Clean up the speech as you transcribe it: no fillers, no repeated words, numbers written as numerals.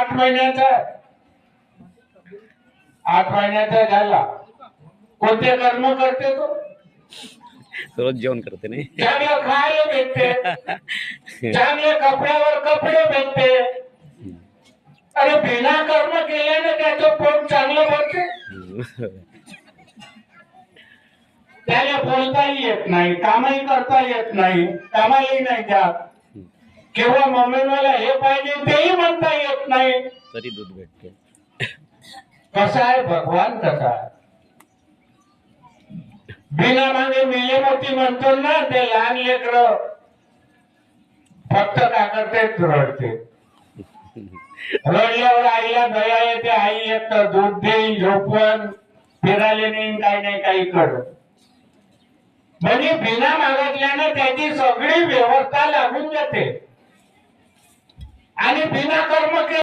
8 महिन्याचा 8 महिन्याचा झाला, कोणते कर्म करते तो? रोज जेवण करते नाही, चांगलं खायला भेटते, चांगले कपड्यावर कपडे भेटते. अरे बिना कर्म केल्याने त्याचं पोट चांगलं भरते. त्याला बोलताही येत नाही, कामही करता येत नाही, कामालाही नाही जात, किंवा मम्मी मला हे पाहिजे तेही म्हणता येत नाही, तरी दूध भेटते. कसा आहे भगवान? कसा आहे? बिना मागे मिले मोती म्हणतो ना, ते लहान लेकर फक्त काय करते? रडते. रडल्यावर आईला दया येते, आई एक तर दूध देईल, झोपवण, फिरायला नाही, काही नाही काही करत. म्हणजे बिना मागितल्याने त्याची सगळी व्यवस्था लागून जाते आणि बिना कर्म